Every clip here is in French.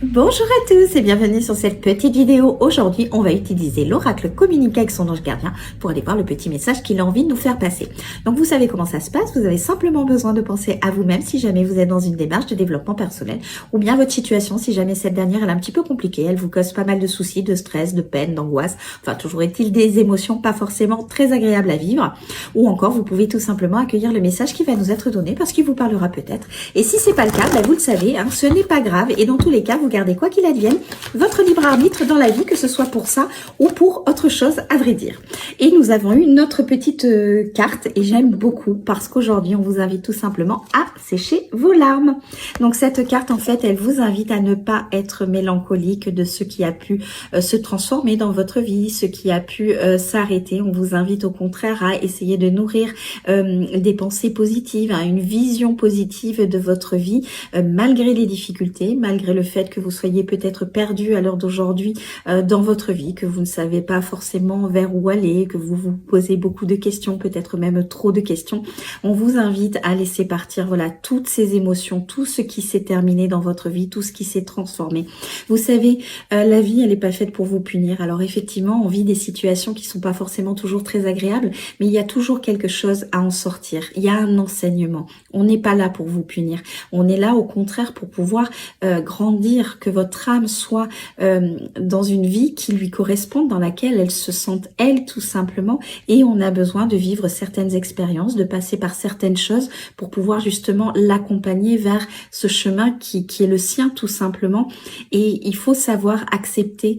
Bonjour à tous et bienvenue sur cette petite vidéo. Aujourd'hui, on va utiliser l'oracle communiquer avec son ange gardien pour aller voir le petit message qu'il a envie de nous faire passer. Donc, vous savez comment ça se passe. Vous avez simplement besoin de penser à vous-même si jamais vous êtes dans une démarche de développement personnel ou bien votre situation si jamais cette dernière elle est un petit peu compliquée. Elle vous cause pas mal de soucis, de stress, de peine, d'angoisse. Enfin, toujours est-il des émotions pas forcément très agréables à vivre. Ou encore, vous pouvez tout simplement accueillir le message qui va nous être donné parce qu'il vous parlera peut-être. Et si c'est pas le cas, vous le savez, ce n'est pas grave. Et dans tous les cas, vous gardez quoi qu'il advienne votre libre arbitre dans la vie, que ce soit pour ça ou pour autre chose à vrai dire. Et nous avons eu notre petite carte et j'aime beaucoup parce qu'aujourd'hui on vous invite tout simplement à sécher vos larmes. Donc cette carte en fait elle vous invite à ne pas être mélancolique de ce qui a pu se transformer dans votre vie, ce qui a pu s'arrêter. On vous invite au contraire à essayer de nourrir des pensées positives, une vision positive de votre vie malgré les difficultés, malgré le fait que vous soyez peut-être perdu à l'heure d'aujourd'hui dans votre vie, que vous ne savez pas forcément vers où aller, que vous vous posez beaucoup de questions, peut-être même trop de questions. On vous invite à laisser partir voilà toutes ces émotions, tout ce qui s'est terminé dans votre vie, tout ce qui s'est transformé. Vous savez, la vie elle n'est pas faite pour vous punir. Alors effectivement, on vit des situations qui sont pas forcément toujours très agréables, mais il y a toujours quelque chose à en sortir. Il y a un enseignement. On n'est pas là pour vous punir. On est là au contraire pour pouvoir grandir, que votre âme soit dans une vie qui lui corresponde, dans laquelle elle se sente elle tout simplement, et on a besoin de vivre certaines expériences, de passer par certaines choses pour pouvoir justement l'accompagner vers ce chemin qui est le sien tout simplement. Et il faut savoir accepter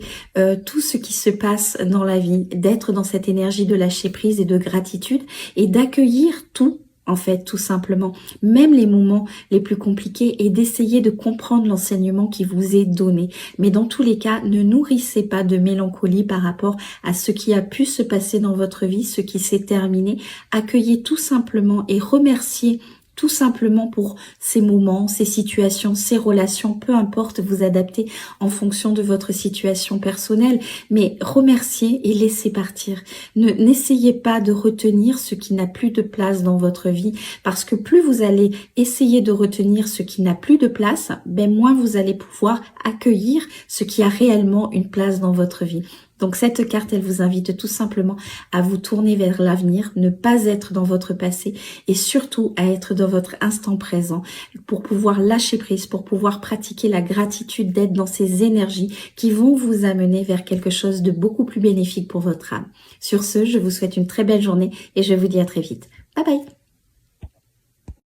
tout ce qui se passe dans la vie, d'être dans cette énergie de lâcher prise et de gratitude et d'accueillir tout en fait, tout simplement, même les moments les plus compliqués, et d'essayer de comprendre l'enseignement qui vous est donné. Mais dans tous les cas, ne nourrissez pas de mélancolie par rapport à ce qui a pu se passer dans votre vie, ce qui s'est terminé. Accueillez tout simplement et remerciez tout simplement pour ces moments, ces situations, ces relations, peu importe, vous adaptez en fonction de votre situation personnelle, mais remerciez et laissez partir. N'essayez pas de retenir ce qui n'a plus de place dans votre vie, parce que plus vous allez essayer de retenir ce qui n'a plus de place, moins vous allez pouvoir accueillir ce qui a réellement une place dans votre vie. Donc cette carte, elle vous invite tout simplement à vous tourner vers l'avenir, ne pas être dans votre passé et surtout à être dans votre instant présent pour pouvoir lâcher prise, pour pouvoir pratiquer la gratitude, d'être dans ces énergies qui vont vous amener vers quelque chose de beaucoup plus bénéfique pour votre âme. Sur ce, je vous souhaite une très belle journée et je vous dis à très vite. Bye bye!